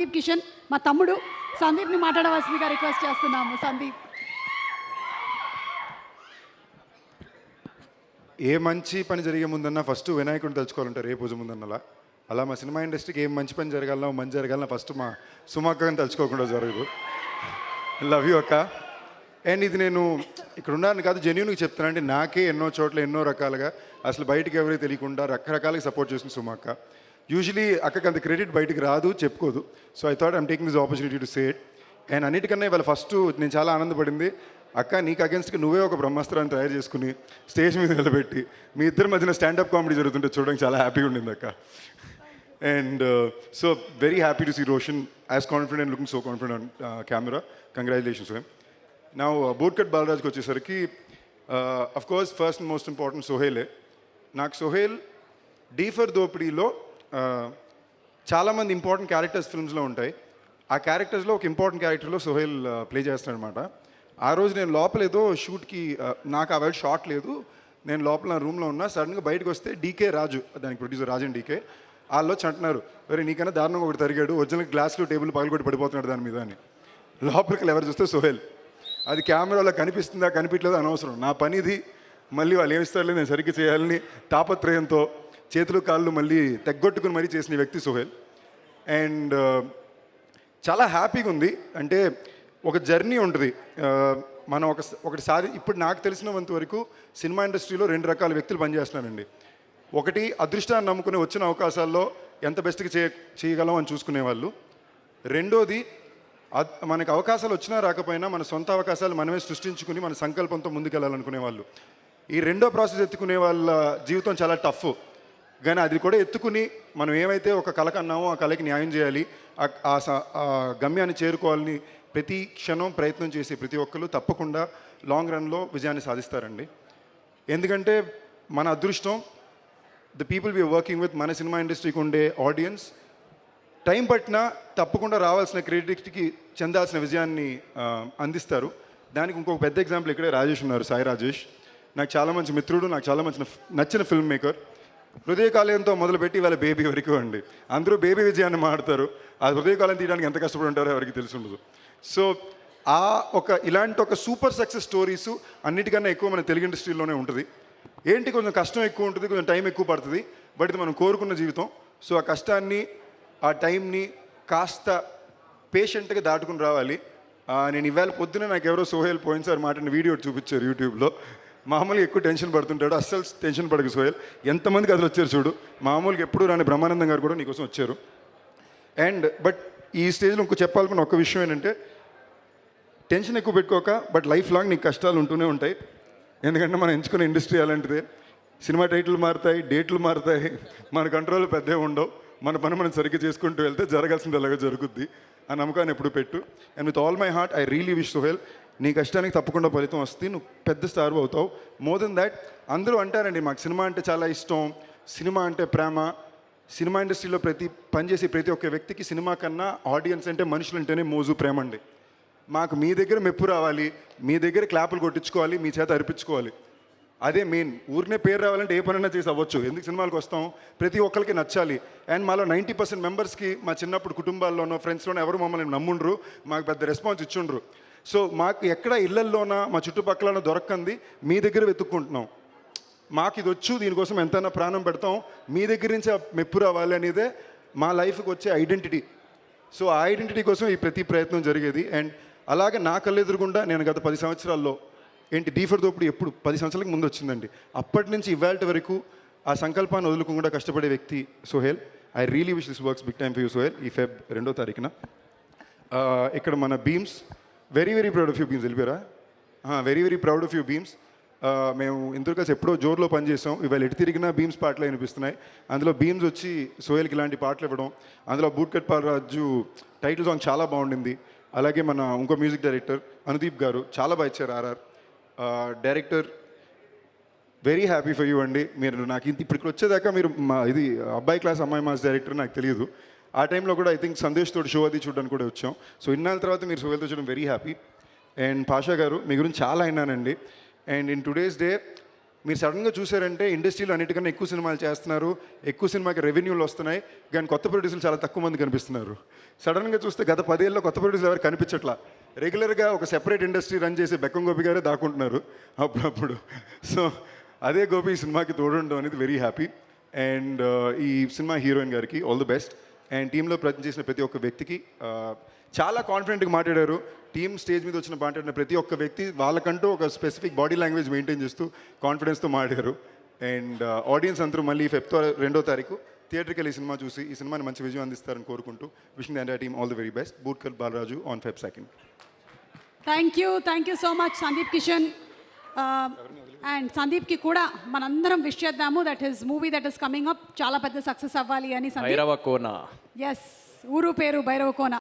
సందీప్ కిషన్ మా తమ్ముడు సందీప్ని మాట్లాడవలసిందిగా రిక్వెస్ట్ చేస్తున్నాము. సందీప్. ఏ మంచి పని జరిగే ముందన్నా ఫస్ట్ వినాయకుడిని తలుచుకోవాలంటారు ఏ పూజ ముందన్నలా. అలా మా సినిమా ఇండస్ట్రీకి ఏం మంచి పని జరగాలన్నా మంచి జరగాలన్నా ఫస్ట్ మా సుమక్కని తలుచుకోకుండా జరగదు. లవ్ యూ అక్క. అండ్ ఇది నేను ఇక్కడ ఉన్నాను కాదు, జెన్యూన్గా చెప్తాను. అంటే నాకే ఎన్నో చోట్ల ఎన్నో రకాలుగా అసలు బయటకు ఎవరికి తెలియకుండా రకరకాలుగా సపోర్ట్ చేస్తుంది సుమక్క. యూజువలీ అక్కకి అంత క్రెడిట్ బయటకు రాదు, చెప్పుకోదు. So I thought I'm taking this opportunity to say it. And అన్నిటికన్నా ఇవాళ ఫస్ట్ నేను చాలా ఆనందపడింది, అక్క నీకు అగేన్స్ట్గా నువ్వే ఒక బ్రహ్మాస్త్రాన్ని తయారు చేసుకుని స్టేజ్ మీద నిలబెట్టి మీ ఇద్దరి మధ్యన స్టాండప్ కామెడీ జరుగుతుంటే చూడడానికి చాలా హ్యాపీగా ఉండింది అక్క. And so very happy to see Roshan as confident and looking so confident on camera. Congratulations హెమ్. నా బోట్కట్ బాలరాజ్కి వచ్చేసరికి of course first and most important సోహేలే. నాకు సోహేల్ డీ ఫర్ దోపిడీలో చాలామంది ఇంపార్టెంట్ క్యారెక్టర్స్ ఫిల్మ్స్లో ఉంటాయి. ఆ క్యారెక్టర్స్లో ఒక ఇంపార్టెంట్ క్యారెక్టర్లో సోహేల్ ప్లే చేస్తాడనమాట. ఆ రోజు నేను లోపల ఏదో షూట్కి నాకు ఆ వేళ షాట్ లేదు, నేను లోపల నా రూమ్లో ఉన్నా. సడన్గా బయటకు వస్తే డీకే రాజు, దానికి ప్రొడ్యూసర్ రాజన్ డీకే, వాళ్ళు వచ్చి అంటున్నారు, మరి నీకన్నా దారుణంగా ఒకటి తరిగాడు, ఒరిజినల్ గ్లాసులు టేబుల్ పగలగొట్టి పడిపోతున్నాడు దాని మీద అని. లోపలికి ఎవరు చూస్తే సోహేల్. అది కెమెరాలో కనిపిస్తుందా కనిపించలేదు అనవసరం, నా పని ఇది. మళ్ళీ వాళ్ళు ఏమిస్తారులేదు నేను సరిగ్గా చేయాలని తాపత్రయంతో చేతులు కాళ్ళు మళ్ళీ తెగ్గొట్టుకుని మరీ చేసిన వ్యక్తి సోహేల్. అండ్ చాలా హ్యాపీగా ఉంది. అంటే ఒక జర్నీ ఉంటుంది. మనం ఒకటిసారి ఇప్పుడు నాకు తెలిసినంత వరకు సినిమా ఇండస్ట్రీలో రెండు రకాల వ్యక్తులు పనిచేస్తున్నారండి. ఒకటి అదృష్టాన్ని నమ్ముకుని వచ్చిన అవకాశాల్లో ఎంత బెస్ట్గా చేయగలం అని చూసుకునే వాళ్ళు. రెండోది మనకు అవకాశాలు వచ్చినా రాకపోయినా మన సొంత అవకాశాలు మనమే సృష్టించుకుని మన సంకల్పంతో ముందుకెళ్ళాలనుకునే వాళ్ళు. ఈ రెండో ప్రాసెస్ ఎత్తుకునే వాళ్ళ జీవితం చాలా టఫ్. కానీ అది కూడా ఎత్తుకుని మనం ఏమైతే ఒక కళకు అన్నామో ఆ కళకి న్యాయం చేయాలి, ఆ గమ్యాన్ని చేరుకోవాలని ప్రతి క్షణం ప్రయత్నం చేసి ప్రతి ఒక్కరు తప్పకుండా లాంగ్ రన్లో విజయాన్ని సాధిస్తారండి. ఎందుకంటే మన అదృష్టం the people we are working with, మన సినిమా ఇండస్ట్రీకి ఉండే ఆడియన్స్ టైం పట్టినా తప్పకుండా రావాల్సిన క్రెడిట్కి చెందాల్సిన విజయాన్ని అందిస్తారు. దానికి ఇంకొక పెద్ద ఎగ్జాంపుల్ ఇక్కడే రాజేష్ ఉన్నారు, సాయి రాజేష్. నాకు చాలా మంచి మిత్రుడు, నాకు చాలా మంచి నచ్చిన ఫిల్మ్ మేకర్. హృదయకాలయంతో మొదలుపెట్టి ఇవాళ బేబీ వరకు అండి. అందరూ బేబీ విజయాన్ని మాడతారు, ఆ హృదయకాలం తీయడానికి ఎంత కష్టపడి ఉంటారో ఎవరికి తెలిసి ఉండదు. సో ఇలాంటి ఒక సూపర్ సక్సెస్ స్టోరీస్ అన్నిటికన్నా ఎక్కువ మన తెలుగు ఇండస్ట్రీలోనే ఉంటుంది. ఏంటి కొంచెం కష్టం ఎక్కువ ఉంటుంది, కొంచెం టైం ఎక్కువ పడుతుంది, బట్ ఇది మనం కోరుకున్న జీవితం. సో ఆ కష్టాన్ని ఆ టైంని కాస్త పేషెంట్గా దాటుకుని రావాలి. నేను ఇవాళ పొద్దున నాకు ఎవరో సోహేల్ పోయినసారి మాట్లాడిన వీడియో చూపించారు యూట్యూబ్లో. మామూలుగా ఎక్కువ టెన్షన్ పడుతుంటాడు, అస్సలు టెన్షన్ పడకు సోహేల్. ఎంతమందికి అసలు వచ్చారు చూడు, మామూలుగా ఎప్పుడు రాని బ్రహ్మానందం గారు కూడా నీకోసం వచ్చారు. అండ్ బట్ ఈ స్టేజ్లో ఇంకో చెప్పాలనుకున్న ఒక విషయం ఏంటంటే, టెన్షన్ ఎక్కువ పెట్టుకోక, బట్ లైఫ్ లాంగ్ నీకు కష్టాలు ఉంటూనే ఉంటాయి. ఎందుకంటే మనం ఎంచుకునే ఇండస్ట్రీ అలాంటిదే. సినిమా టైటిల్ మారుతాయి, డేట్లు మారుతాయి, మన కంట్రోల్ పెద్దే ఉండవు. మన పని మనం సరిగ్గా చేసుకుంటూ వెళ్తే జరగాల్సింది అలాగే జరుగుద్ది. ఆ నమ్మకాన్ని ఎప్పుడు పెట్టు. And with all my heart I really wish Sohel, నీ కష్టానికి తప్పకుండా ఫలితం వస్తే నువ్వు పెద్ద స్టార్ అవుతావు. మోర్ దెన్ దాట్, అందరూ అంటారండి మాకు సినిమా అంటే చాలా ఇష్టం, సినిమా అంటే ప్రేమ. సినిమా ఇండస్ట్రీలో పనిచేసే ప్రతి ఒక్క వ్యక్తికి సినిమా కన్నా ఆడియన్స్ అంటే మనుషులు అంటేనే మోజు, ప్రేమ అండి. మాకు మీ దగ్గర మెప్పు రావాలి, మీ దగ్గర క్లాపులు కొట్టించుకోవాలి, మీ చేత అర్పించుకోవాలి, అదే మెయిన్. ఊరినే పేరు రావాలంటే ఏ పనైనా చేసి అవ్వచ్చు. ఎందుకు సినిమాలకు వస్తాం, ప్రతి ఒక్కరికి నచ్చాలి. అండ్ మాలో 90% మెంబర్స్కి మా చిన్నప్పుడు కుటుంబాల్లోనో ఫ్రెండ్స్లోనో ఎవరు మమ్మల్ని నమ్ముండ్రు, మాకు పెద్ద రెస్పాన్స్ ఇచ్చుండ్రు. సో మాకు ఎక్కడ ఇళ్లల్లోనా మా చుట్టుపక్కల దొరకంది మీ దగ్గర వెతుక్కుంటున్నాం. మాకు ఇది వచ్చు, దీనికోసం ఎంతైనా ప్రాణం పెడతాం, మీ దగ్గర నుంచి మెప్పు రావాలి అనేదే మా లైఫ్కి వచ్చే ఐడెంటిటీ. సో ఆ ఐడెంటిటీ కోసం ఈ ప్రతి ప్రయత్నం జరిగేది. అండ్ అలాగే నా కళ్ళెదురుగుండా నేను గత 10 సంవత్సరాల్లో డీ ఫర్ దోపిడీ ఎప్పుడు 10 సంవత్సరాలకు ముందు వచ్చిందండి. అప్పటి నుంచి ఇవాళ వరకు ఆ సంకల్పాన్ని వదులుకుండా కష్టపడే వ్యక్తి Sohel. I really wish this works big time for you Sohel. ఈ ఫెబ్ 2వ తారీఖున ఇక్కడ మన Bheems, very very proud of you Bheems. వెళ్ళిపోయారా? Very very proud of you Bheems. మేము ఇంతకు కలిసి ఎప్పుడో జోరులో పనిచేసాం. ఇవాళ ఎటు తిరిగినా బీమ్స్ పాటలు వినిపిస్తున్నాయి. అందులో బీమ్స్ వచ్చి సోహేల్కి ఇలాంటి పాటలు ఇవ్వడం, అందులో బూట్కట్ బాలరాజు టైటిల్ సాంగ్ చాలా బాగుండింది. అలాగే మన ఇంకో మ్యూజిక్ డైరెక్టర్ అనుదీప్ గారు చాలా బాగా ఇచ్చారు. RR director, very happy for you అండి. మీరు నాకు ఇప్పటికి వచ్చేదాకా మీరు ఇది అబ్బాయి క్లాస్ అమ్మాయి మాస్ డైరెక్టర్ నాకు తెలియదు. ఆ టైంలో కూడా ఐ థింక్ సందేశ్ తోటి షో అది చూడడానికి కూడా వచ్చాం. సో ఇన్నాళ్ళ తర్వాత మీరు సోహేల్తో చూడడం వెరీ హ్యాపీ. అండ్ పాషా గారు, మీ గురించి చాలా విన్నానండి. అండ్ ఇన్ టుడేస్ డే మీరు సడన్గా చూసారంటే ఇండస్ట్రీలో అన్నిటికన్నా ఎక్కువ సినిమాలు చేస్తున్నారు, ఎక్కువ సినిమాకి రెవెన్యూలు వస్తున్నాయి, కానీ కొత్త ప్రొడ్యూసర్లు చాలా తక్కువ మంది కనిపిస్తున్నారు. సడన్గా చూస్తే గత 10 ఏళ్ళలో కొత్త ప్రొడ్యూసర్లు ఎవరు కనిపించట్లా. రెగ్యులర్గా ఒక సెపరేట్ ఇండస్ట్రీ రన్ చేసే బెక్కం గోపి గారే దాక్కుంటున్నారు అప్పుడప్పుడు. సో అదే గోపి ఈ సినిమాకి తోడుండడం అనేది వెరీ హ్యాపీ. అండ్ ఈ సినిమా హీరోయిన్ గారికి ఆల్ ది బెస్ట్. అండ్ టీంలో చేసిన ప్రతి ఒక్క వ్యక్తికి చాలా కాన్ఫిడెంట్గా మాట్లాడారు. టీమ్ స్టేజ్ మీద వచ్చిన మాట్లాడిన ప్రతి ఒక్క వ్యక్తి వాళ్ళకంటూ ఒక స్పెసిఫిక్ బాడీ లాంగ్వేజ్ మెయింటైన్ చేస్తూ కాన్ఫిడెన్స్తో మాట్లాడారు. అండ్ ఆడియన్స్ అందరూ మళ్ళీ ఫిబ్రవరి 2వ తారీఖు థియేటర్కి వెళ్ళి ఈ సినిమా చూసి ఈ సినిమాని మంచి విజయం అందిస్తారని కోరుకుంటూ wishing the entire team all the very best. Bootcut Balaraju on Feb 2nd. Thank you so much Sandeep Kishan. And సందీప్కి కూడా మనందరం విష్ చేద్దాము that his movie that is coming up చాలా పెద్ద సక్సెస్ అవ్వాలి అని. సందీప్ భైరవ కోన. ఎస్, ఊరు పేరు భైరవ కోన.